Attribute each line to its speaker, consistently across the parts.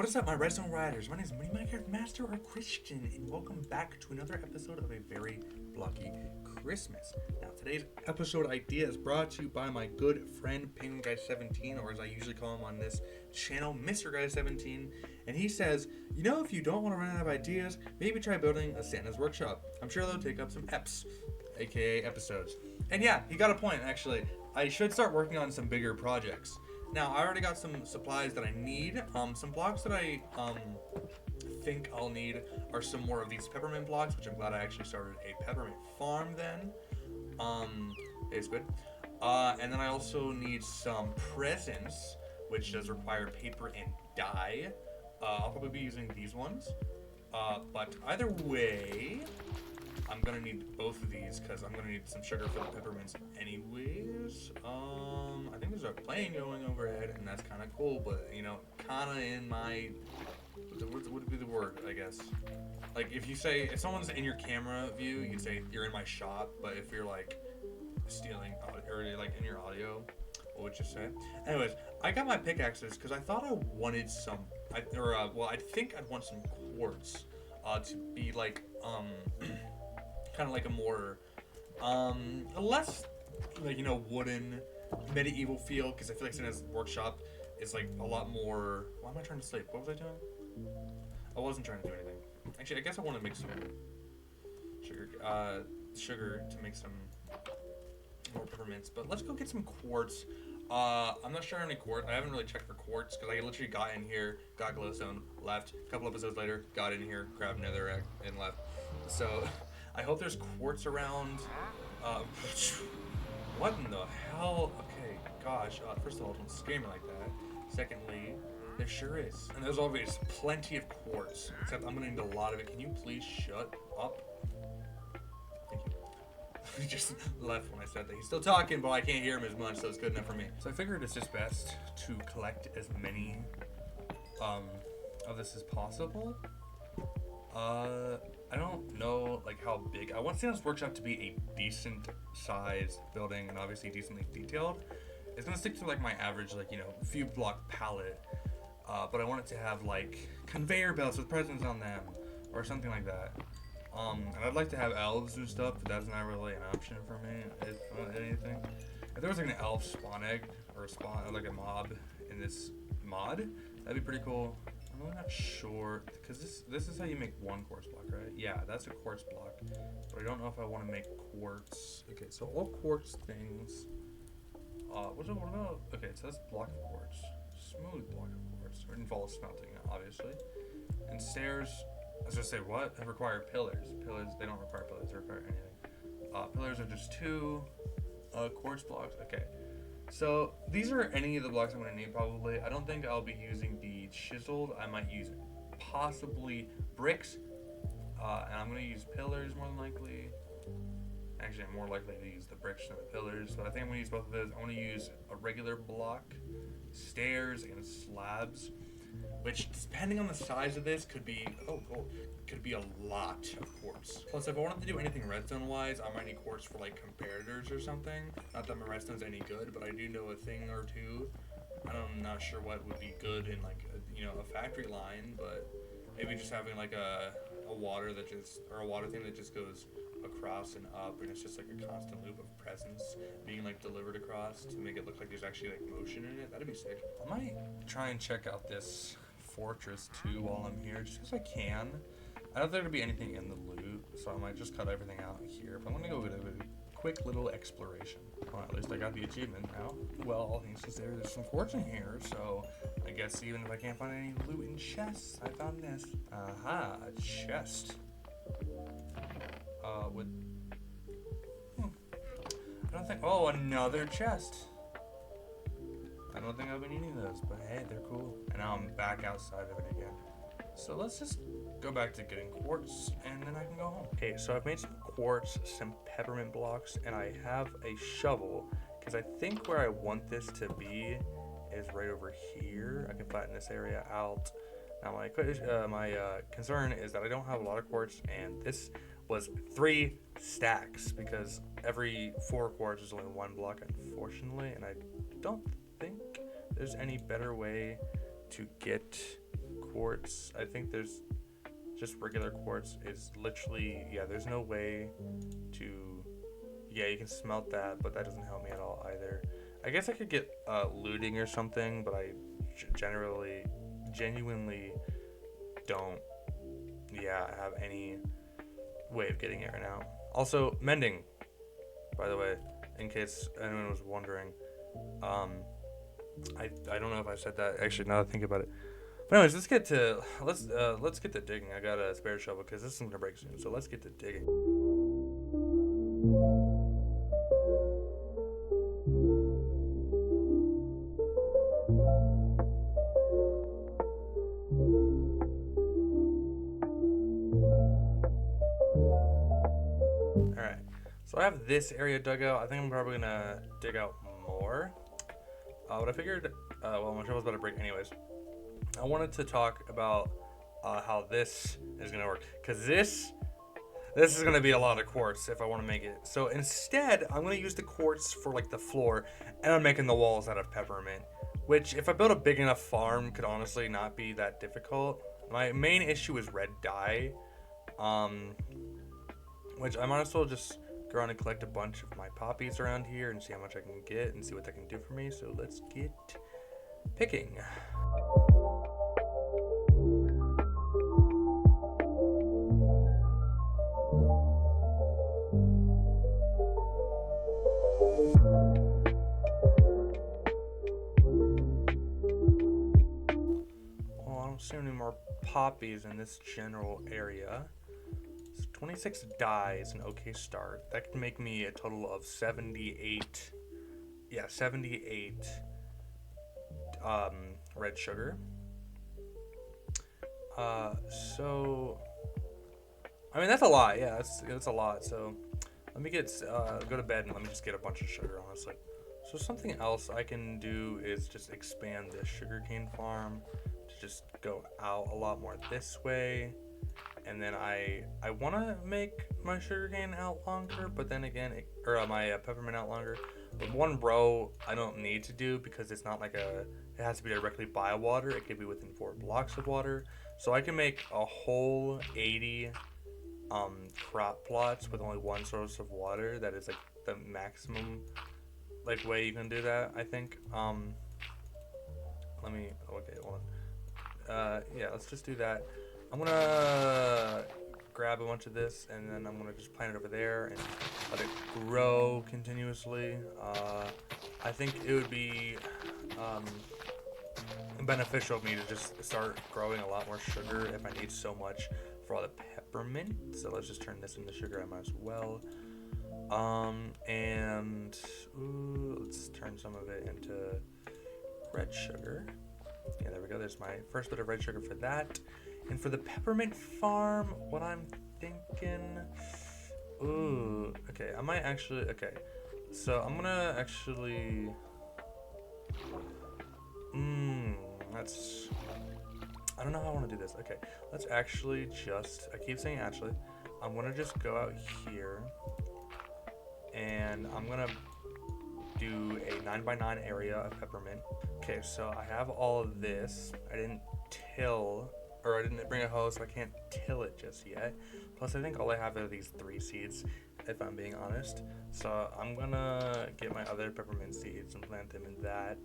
Speaker 1: What is up, my Redstone Riders? My name is MiniMinecraftMaster or Christian, and welcome back to another episode of a very Blocky Christmas. Now, today's episode idea is brought to you by my good friend Peppermint, or as I usually call him on this channel, Mr. Guy 17. And he says, you know, if you don't want to run out of ideas, maybe try building a Santa's workshop. I'm sure they'll take up some eps, aka episodes. And yeah, he got a point, actually. I should start working on some bigger projects. Now, I already got some supplies that I need. Some blocks that I think I'll need are some more of these peppermint blocks, which I'm glad I actually started a peppermint farm then. It's good. And then I also need some presents, which does require paper and dye. I'll probably be using these ones. But either way, I'm gonna need both of these because I'm gonna need some sugar for the peppermints anyways. I think there's a plane going overhead and that's kind of cool, but you know, kind of in my, what would be the word, I guess? Like if someone's in your camera view, you'd say you're in my shot, but if you're like stealing or like in your audio, what would you say? Anyways, I got my pickaxes because I thought I wanted some, I think I'd want some quartz to be like, kind of like a more, a less, like, you know, wooden, medieval feel, because I feel like Santa's workshop is like a lot more, why am I trying to sleep? What was I doing? I wasn't trying to do anything. Actually, I guess I want to make some sugar to make some more peppermints, but let's go get some quartz. I'm not sure how many quartz. I haven't really checked for quartz because I literally got in here, got glowstone, left. A couple episodes later, got in here, grabbed netherrack, and left. So I hope there's quartz around. What in the hell? Okay, gosh. First of all, don't scare me like that. Secondly, there sure is. And there's always plenty of quartz, except I'm gonna need a lot of it. Can you please shut up? Thank you. He just left when I said that. He's still talking, but I can't hear him as much, so it's good enough for me. So I figured it's just best to collect as many of this as possible. I don't know like how big. I want Santa's workshop to be a decent sized building and obviously decently detailed. It's gonna stick to like my average, like, you know, few block palette. But I want it to have like conveyor belts with presents on them or something like that. And I'd like to have elves and stuff, but that's not really an option for me. If anything, if there was like an elf spawn egg or like a mob in this mod, that'd be pretty cool. I'm really not sure because this is how you make one quartz block, right? Yeah, that's a quartz block, but I don't know if I want to make quartz. Okay, so all quartz things. What about? Okay, so that's block of quartz, smooth block of quartz. It involves smelting, obviously, and stairs. I was gonna say what? They require pillars. Pillars, they don't require pillars. They require anything. Pillars are just 2 quartz blocks. Okay. So these are any of the blocks I'm going to need probably. I don't think I'll be using the chiseled. I might use possibly bricks. And I'm going to use pillars more than likely. Actually, I'm more likely to use the bricks than the pillars. But I think I'm going to use both of those. I want to use a regular block, stairs, and slabs. Which, depending on the size of this, could be, could be a lot of quartz. Plus, if I wanted to do anything redstone-wise, I might need quartz for, like, comparators or something. Not that my redstone's any good, but I do know a thing or two. I'm not sure what would be good in, like, a factory line, but maybe just having, like, a water that just, or a water thing that just goes across and up, and it's just, like, a constant loop of presents being, like, delivered across to make it look like there's actually, like, motion in it. That'd be sick. I might try and check out this fortress too while I'm here, just because I can. I don't think there'll be anything in the loot, so I might just cut everything out here. But I'm gonna go with a quick little exploration. Well, at least I got the achievement now. Well, all things considered, there's some quartz in here, so I guess even if I can't find any loot in chests, I found this. Aha, a chest. I don't think. Oh, another chest. I don't think I've been eating those, but hey, they're cool. And now I'm back outside of it again. So let's just go back to getting quartz, and then I can go home. Okay, so I've made some quartz, some peppermint blocks, and I have a shovel, because I think where I want this to be is right over here. I can flatten this area out. Now my concern is that I don't have a lot of quartz, and this was 3 stacks, because every 4 quartz is only 1 block, unfortunately, and I don't think there's any better way to get quartz. I think there's just regular quartz is literally, yeah, there's no way to, yeah, you can smelt that, but that doesn't help me at all either. I guess I could get looting or something, but I genuinely don't, yeah, have any way of getting it right now. Also, mending, by the way, in case anyone was wondering. I don't know if I said that actually. Now that I think about it. But anyways, let's get to digging. I got a spare shovel because this is gonna break soon. So let's get to digging. All right. So I have this area dug out. I think I'm probably gonna dig out more. But I figured, well, my shovel's about to break anyways. I wanted to talk about how this is gonna work, cause this is gonna be a lot of quartz if I want to make it. So instead, I'm gonna use the quartz for like the floor, and I'm making the walls out of peppermint. Which, if I build a big enough farm, could honestly not be that difficult. My main issue is red dye, which I might as well just go around and collect a bunch of my poppies around here and see how much I can get and see what that can do for me. So let's get picking. Well, I don't see any more poppies in this general area. 26 dye is an okay start. That can make me a total of 78. Yeah, 78 red sugar. So I mean that's a lot. Yeah, that's a lot. So let me go to bed and let me just get a bunch of sugar, honestly. So something else I can do is just expand this sugarcane farm to just go out a lot more this way. And then I want to make my sugarcane out longer, but then again, my peppermint out longer. But one row I don't need to do because it's not like it has to be directly by water. It could be within 4 blocks of water. So I can make a whole 80 crop plots with only one source of water. That is like the maximum like way you can do that, I think. Okay, hold on. Yeah, let's just do that. I'm gonna grab a bunch of this and then I'm gonna just plant it over there and let it grow continuously. I think it would be beneficial of me to just start growing a lot more sugar if I need so much for all the peppermint. So let's just turn this into sugar. I might as well. Let's turn some of it into red sugar. Yeah, there we go. There's my first bit of red sugar for that. And for the peppermint farm, what I'm thinking, okay, I might actually, okay, so I'm gonna actually, I don't know how I want to do this. Okay, let's actually I keep saying actually, I'm gonna just go out here, and I'm gonna do a 9x9 area of peppermint. Okay, so I have all of this. I didn't bring a hoe, so I can't till it just yet. Plus, I think all I have are these 3 seeds, if I'm being honest. So I'm gonna get my other peppermint seeds and plant them in that.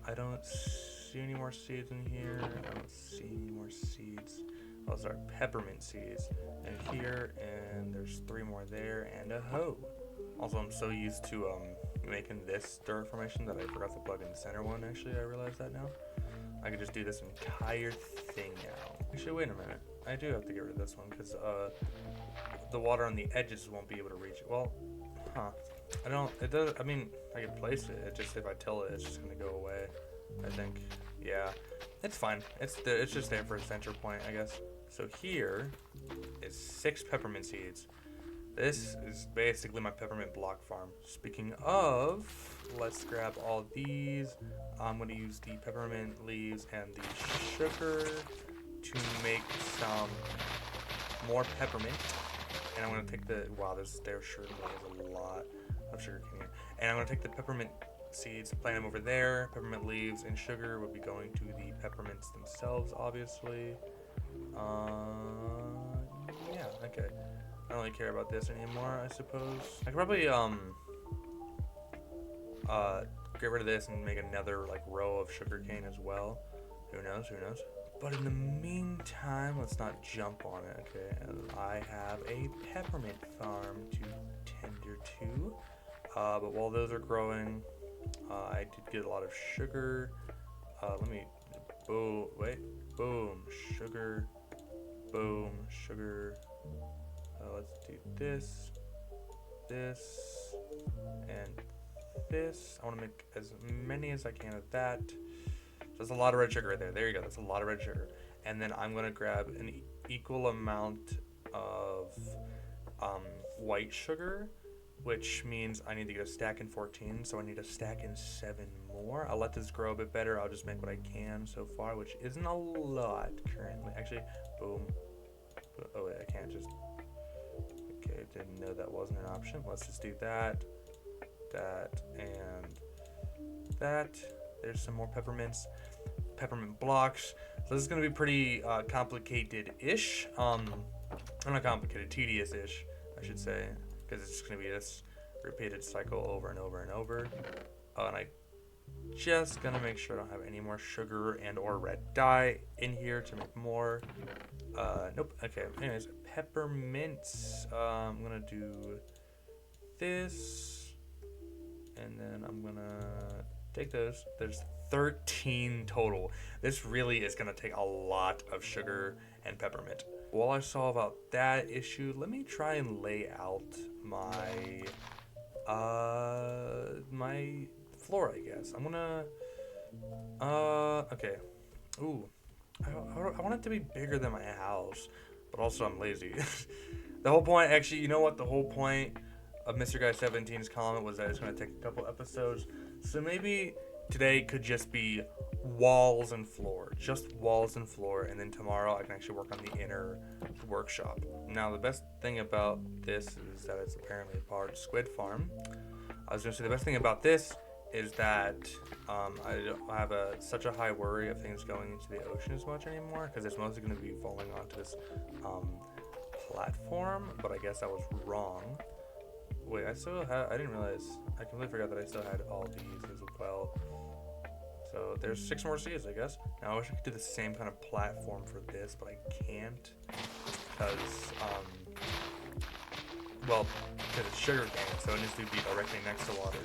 Speaker 1: I don't see any more seeds in here. I don't see any more seeds. Those are peppermint seeds. And here, and there's 3 more there, and a hoe. Also, I'm so used to making this dirt formation that I forgot to plug in the center one. Actually, I realize that now. I could just do this entire thing now. Actually, wait a minute. I do have to get rid of this one because the water on the edges won't be able to reach it. Well, I mean, I can place it. It just, if I till it, it's just gonna go away, I think. Yeah, it's fine. It's just there for a center point, I guess. So here is 6 peppermint seeds. This is basically my peppermint block farm. Speaking of, let's grab all these. I'm going to use the peppermint leaves and the sugar to make some more peppermint. And I'm going to take there certainly is a lot of sugar cane here. And I'm going to take the peppermint seeds, plant them over there. Peppermint leaves and sugar would be going to the peppermints themselves, obviously. Yeah, okay. I don't really care about this anymore, I suppose. I could probably, get rid of this and make another, like, row of sugarcane as well. Who knows, who knows? But in the meantime, let's not jump on it, okay? I have a peppermint farm to tender to. But while those are growing, I did get a lot of sugar. Let me, boom, wait, boom, sugar, boom, sugar. Let's do this, this, and this. I want to make as many as I can of that. That's a lot of red sugar right there. There you go. That's a lot of red sugar. And then I'm going to grab an equal amount of white sugar, which means I need to get a stack in 14. So I need a stack in 7 more. I'll let this grow a bit better. I'll just make what I can so far, which isn't a lot currently. Actually, boom. Oh, wait, I can't just... Okay, didn't know that wasn't an option. Let's just do that, that, and that. There's some more peppermints. Peppermint blocks. So this is going to be pretty complicated-ish. Not complicated, tedious-ish, I should say, because it's just going to be this repeated cycle over and over and over. And I just going to make sure I don't have any more sugar and or red dye in here to make more. Nope. Okay. Anyways, peppermints. I'm going to do this, and then I'm going to take those. There's 13 total. This really is going to take a lot of sugar and peppermint. While I solve out that issue, let me try and lay out my my floor, I guess. I'm gonna okay. Ooh, I want it to be bigger than my house, but also I'm lazy. The whole point, actually, you know what? The whole point of Mr. Guy 17's comment was that it's going to take a couple episodes. So maybe today could just be walls and floor, just walls and floor, and then tomorrow I can actually work on the inner workshop. Now, the best thing about this is that it's apparently a part squid farm. I was going to say the best thing about this is that I don't have such a high worry of things going into the ocean as much anymore, because it's mostly going to be falling onto this platform, but I guess I was wrong. Wait, I didn't realize, I completely forgot that I still had all these as well. So there's 6 more seeds, I guess. Now I wish I could do the same kind of platform for this, but I can't, because, well, because it's sugar cane, so it needs to be directly next to water.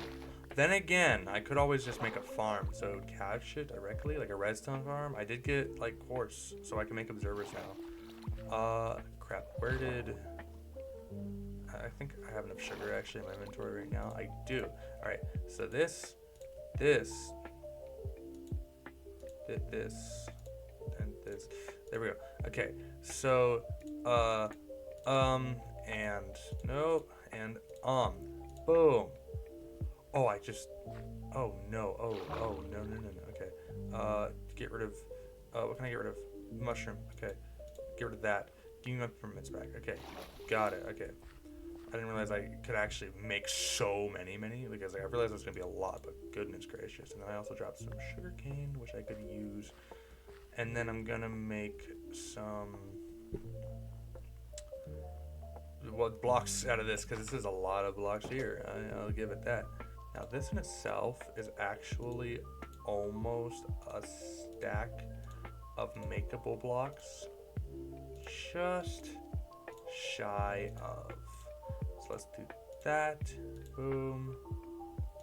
Speaker 1: Then again, I could always just make a farm, so it would catch it directly, like a redstone farm. I did get, like, quartz, so I can make observers now. Crap, where did... I think I have enough sugar, actually, in my inventory right now. I do. Alright, so this, and this. There we go. Okay, so, and, nope, and, boom. Oh, oh, no, no, okay. Get rid of, what can I get rid of? Mushroom, okay. Get rid of that. Give me my peppermints back, okay. Got it, okay. I didn't realize I could actually make so many, because I realized it was going to be a lot, but goodness gracious. And then I also dropped some sugar cane, which I could use. And then I'm going to make some blocks out of this, because this is a lot of blocks here. I'll give it that. Now, this in itself is actually almost a stack of makeable blocks. Just shy of. So let's do that. Boom.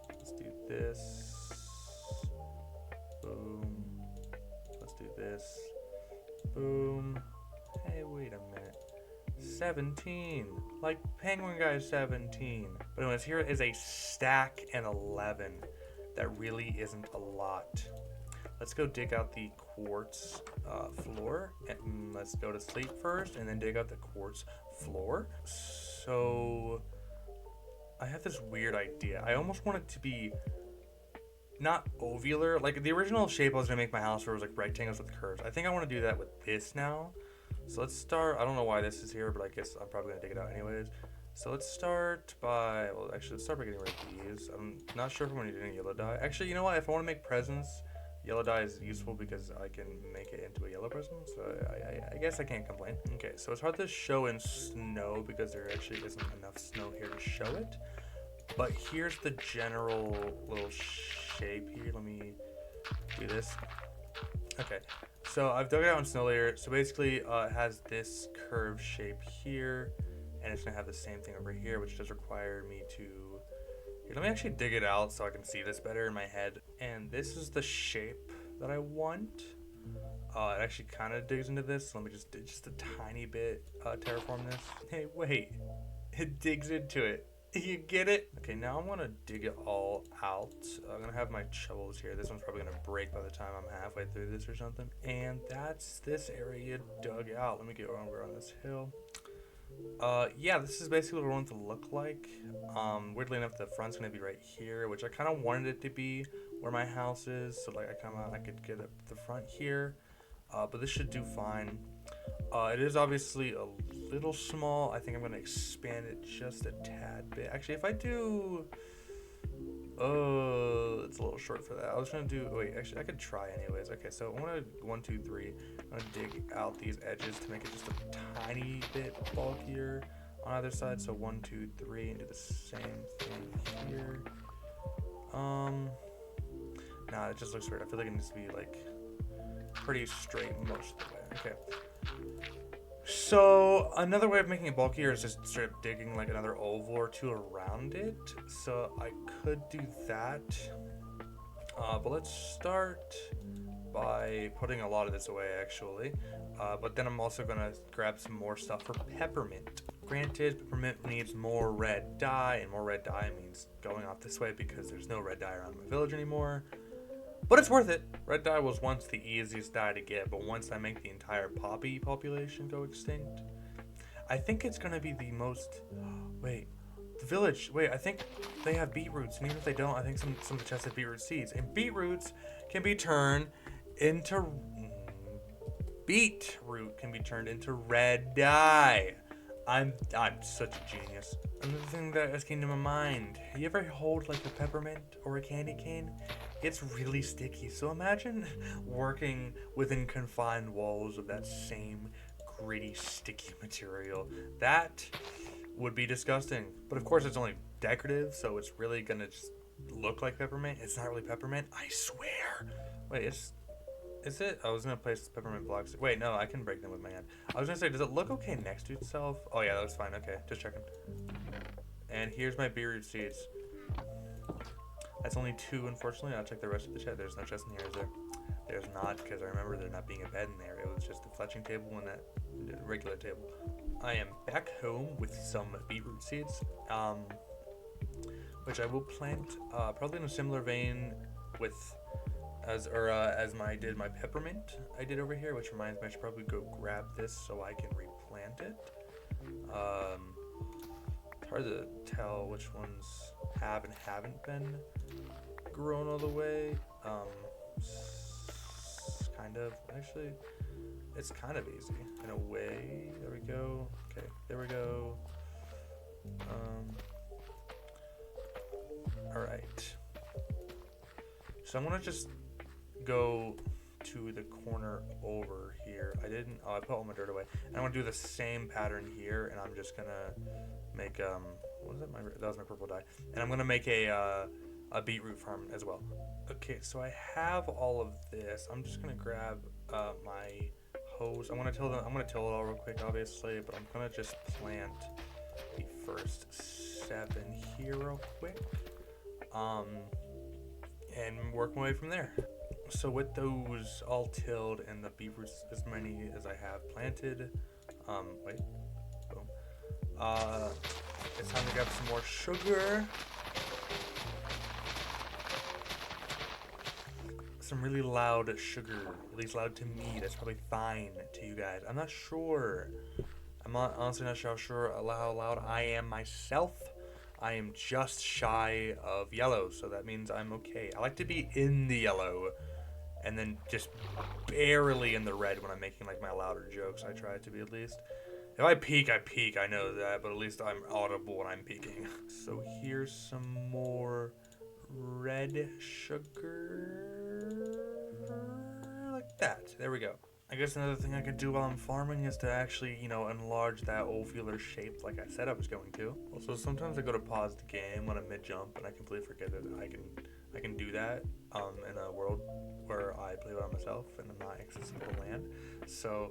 Speaker 1: Let's do this. Boom. Let's do this. Boom. Hey, wait a minute. 17. Like Penguin Guy 17. But anyways, here is a stack and 11. That really isn't a lot. Let's go dig out the quartz floor, and let's go to sleep first and then dig out the quartz floor. So I have this weird idea. I almost want it to be not ovular. Like the original shape I was gonna make my house for was like rectangles with curves. I think I want to do that with this now. So let's start. I don't know why this is here, but I guess I'm probably gonna dig it out anyways. So let's start by, well, actually, let's start by getting rid of these. I'm not sure if I'm going to do any yellow dye. Actually, you know what? If I want to make presents, yellow dye is useful because I can make it into a yellow present. So I guess I can't complain. Okay, so it's hard to show in snow because there actually isn't enough snow here to show it. But here's the general little shape here. Let me do this. Okay, so I've dug it out in snow layer. So basically, it has this curved shape here. And it's gonna have the same thing over here, which does require me to, here, let me actually dig it out so I can see this better in my head. And this is the shape that I want. It actually kind of digs into this. So let me just do just a tiny bit, terraform this. Hey, wait, it digs into it. You get it? Okay, now I'm gonna dig it all out. I'm gonna have my shovels here. This one's probably gonna break by the time I'm halfway through this or something. And that's this area dug out. Let me get over on this hill. Yeah, this is basically what I want it to look like. Weirdly enough, the front's gonna be right here, which I kind of wanted it to be where my house is. So like, I could get up the front here, but this should do fine. It is obviously a little small. I think I'm gonna expand it just a tad bit. Actually, if I do, it's a little short for that. I was gonna do, wait, actually, I could try anyways. Okay, so I'm gonna, 1, 2, 3. I'm gonna dig out these edges to make it just a tiny bit bulkier on either side. So 1, 2, 3, and do the same thing here. Nah, it just looks weird. I feel like it needs to be like pretty straight most of the way. Okay. So another way of making it bulkier is just straight up digging like another oval or two around it. So I could do that, but let's start by putting a lot of this away actually. But then I'm also gonna grab some more stuff for Peppermint. Granted, Peppermint needs more red dye, and more red dye means going off this way because there's no red dye around my village anymore. But it's worth it. Red dye was once the easiest dye to get, but once I make the entire poppy population go extinct, I think it's gonna be the most, wait, the village, wait, I think they have beetroots, and even if they don't, I think some of the chests have beetroot seeds, and beetroots can be turned into, beetroot can be turned into red dye. I'm such a genius. Another thing that just came to my mind, you ever hold like a peppermint or a candy cane? It's really sticky, so imagine working within confined walls of that same gritty, sticky material. That would be disgusting. But of course it's only decorative, so it's really gonna just look like peppermint. It's not really peppermint, I swear. Wait, is it? I was gonna place peppermint blocks. Wait, no, I can break them with my hand. I was gonna say, does it look okay next to itself? Oh yeah, that's fine, okay, just checking. And here's my beetroot seeds. That's only 2, unfortunately. I'll check the rest of the chest. There's no chest in here, is there? There's not, because I remember there not being a bed in there. It was just a fletching table and that regular table. I am back home with some beetroot seeds, which I will plant probably in a similar vein with as I did my peppermint I did over here, which reminds me I should probably go grab this so I can replant it. It's hard to tell which ones have and haven't been grown all the way. Kind of, actually, it's kind of easy in a way. There we go. Okay, there we go. All right. So I'm gonna just go to the corner over here. I put all my dirt away. And I'm gonna do the same pattern here, and I'm just gonna make what is it? That was my purple dye. And I'm gonna make a beetroot farm as well. Okay, so I have all of this. I'm just gonna grab my hose. I'm gonna till it all real quick, obviously, but I'm gonna just plant the first 7 here real quick. And work my way from there. So with those all tilled and the beetroots as many as I have planted, wait, boom. It's time to grab some more sugar. Some really loud sugar, at least loud to me. That's probably fine to you guys. I'm not sure. I'm honestly not sure how loud I am myself. I am just shy of yellow, so that means I'm okay. I like to be in the yellow and then just barely in the red when I'm making like my louder jokes. I try to be, at least. If I peek, I know that, but at least I'm audible when I'm peeking. So here's some more red sugar. Like that. There we go. I guess another thing I could do while I'm farming is to actually, you know, enlarge that ovular shape like I said I was going to. Also, sometimes I go to pause the game when I'm mid-jump and I completely forget that I can do that in a world where I play by myself and I'm not accessing the land. So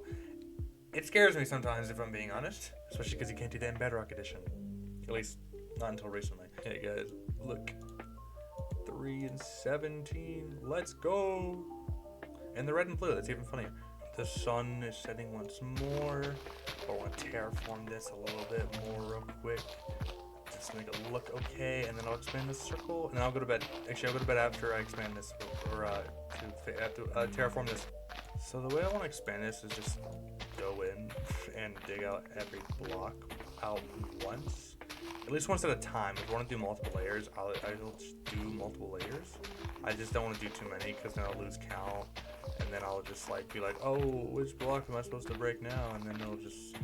Speaker 1: it scares me sometimes, if I'm being honest, especially because you can't do that in Bedrock Edition. At least not until recently. Hey guys, look. 3 and 17. Let's go. And the red and blue, that's even funnier. The sun is setting once more. I want to terraform this a little bit more real quick. Just to make it look okay, and then I'll expand this circle, and then I'll go to bed. Actually, I'll go to bed after I expand this, or to terraform this. So the way I want to expand this is just go in and dig out every block out once. At least once at a time. If I want to do multiple layers, I'll just do multiple layers. I just don't want to do too many because then I'll lose count. And then I'll just like be like, oh, which block am I supposed to break now? And then it'll just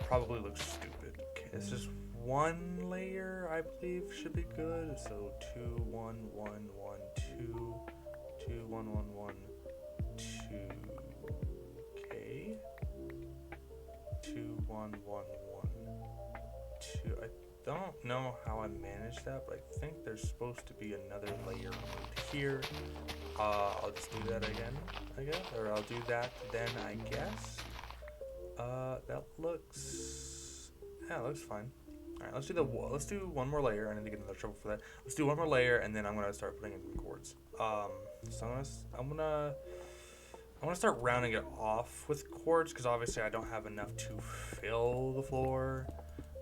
Speaker 1: probably look stupid. Okay, it's just one layer, I believe, should be good. So 2, 1, 1, 1, 2, 2, 1, 1, 1, 2. Okay. 2, 1, 1, 1, 2. I don't know how I managed that, but I think there's supposed to be another layer right here. I'll just do that again, I guess, or I'll do that then, I guess. That looks, yeah, it looks fine. All right, let's do one more layer. I need to get another trouble for that. Let's do one more layer, and then I'm gonna start putting in some quartz. So I'm gonna start rounding it off with quartz because obviously I don't have enough to fill the floor.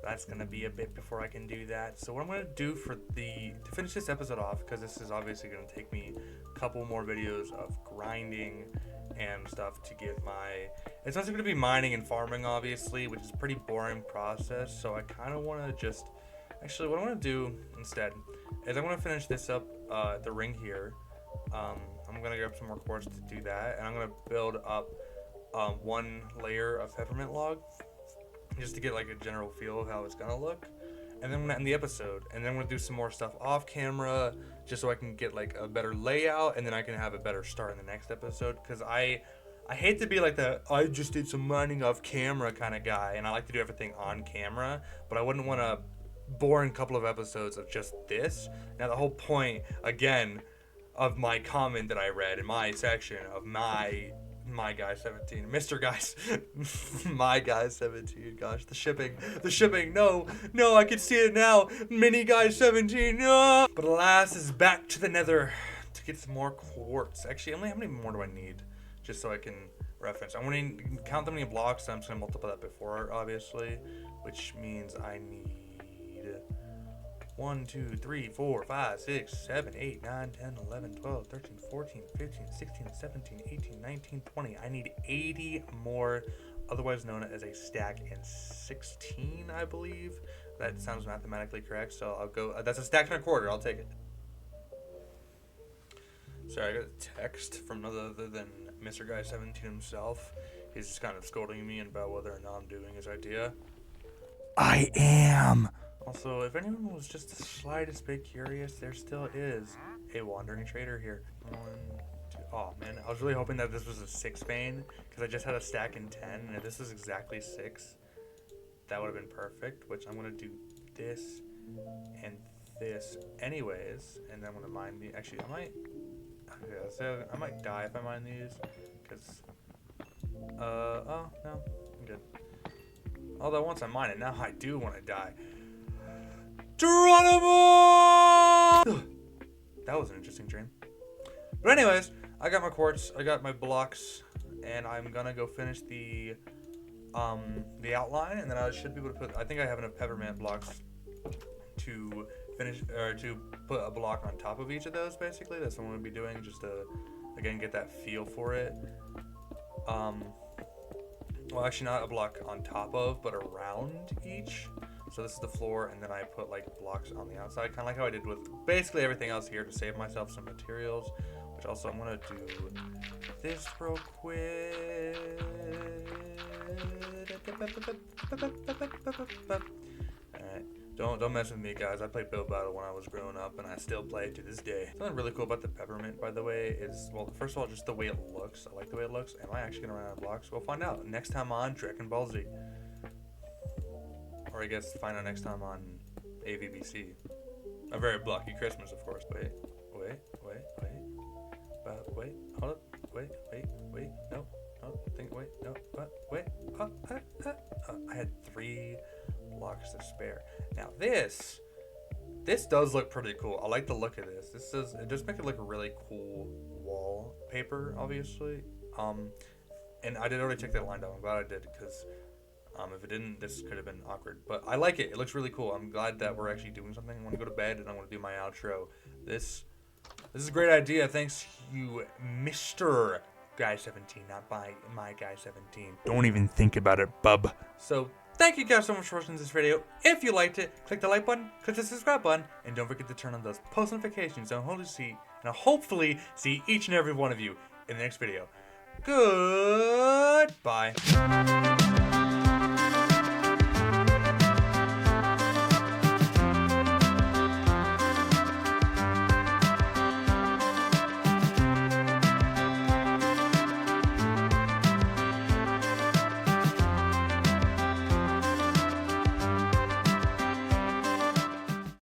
Speaker 1: That's gonna be a bit before I can do that. So what I'm gonna do to finish this episode off, because this is obviously gonna take me a couple more videos of grinding and stuff to get it's also gonna be mining and farming obviously, which is a pretty boring process. So I kind of want to just, actually what I want to do instead is I'm gonna finish this up, the ring here. I'm gonna grab some more quartz to do that, and I'm gonna build up one layer of peppermint log, just to get like a general feel of how it's gonna look. And then I'm gonna end the episode, and then I'm gonna do some more stuff off camera, just so I can get like a better layout, and then I can have a better start in the next episode. Because I hate to be like the I just did some mining off camera kind of guy, and I like to do everything on camera, but I wouldn't want a boring couple of episodes of just this. Now the whole point again of my comment that I read in my section of my guy 17, Mr. Guys, my guy 17. Gosh, the shipping. No, I can see it now. Mini guy 17. No. But alas, is back to the Nether to get some more quartz. Actually, how many more do I need? Just so I can reference. I'm going to count how many blocks. So I'm just going to multiply that before, obviously, which means I need 1, 2, 3, 4, 5, 6, 7, 8, 9, 10, 11, 12, 13, 14, 15, 16, 17, 18, 19, 20. I need 80 more, otherwise known as a stack in 16, I believe. That sounds mathematically correct, so I'll go. That's a stack and a quarter. I'll take it. Sorry, I got a text from none other than Mr. Guy 17 himself. He's just kind of scolding me about whether or not I'm doing his idea. I am. Also, if anyone was just the slightest bit curious, there still is a wandering trader here. 1, 2. Oh man, I was really hoping that this was a 6 vein, because I just had a stack in 10, and if this was exactly 6, that would have been perfect. Which I'm gonna do this and this anyways, and then I'm gonna mine the. Actually, I might die if I mine these, because oh no, I'm good. Although once I mine it, now I do want to die. Geronimo! That was an interesting dream. But anyways, I got my quartz, I got my blocks, and I'm gonna go finish the outline, and then I should be able to put. I think I have enough peppermint blocks to finish, or to put a block on top of each of those. Basically, that's what I'm gonna be doing, just to again get that feel for it. Well, actually, not a block on top of, but around each. So this is the floor, and then I put like blocks on the outside, kind of like how I did with basically everything else here to save myself some materials. Which also I'm gonna do this real quick. Alright. Don't mess with me, guys. I played Build Battle when I was growing up, and I still play it to this day. Something really cool about the Peppermint, by the way, is, well, first of all, just the way it looks. I like the way it looks. Am I actually gonna run out of blocks? We'll find out next time on Dragon Ball Z. Or I guess find out next time on AVBC. A very blocky Christmas, of course. Wait. Hold up. Wait. No. Wait. I had 3 blocks to spare. Now this does look pretty cool. I like the look of this. It does make it look a really cool wallpaper, obviously. And I did already take that line down. I'm glad I did, because if it didn't, this could have been awkward. But I like it. It looks really cool. I'm glad that we're actually doing something. I'm gonna go to bed and I'm gonna do my outro. This is a great idea. Thanks you, Mr. Guy 17, not by my Guy 17. Don't even think about it, bub. So thank you guys so much for watching this video. If you liked it, click the like button, click the subscribe button, and don't forget to turn on those post notifications. And I'll hopefully see each and every one of you in the next video. Goodbye.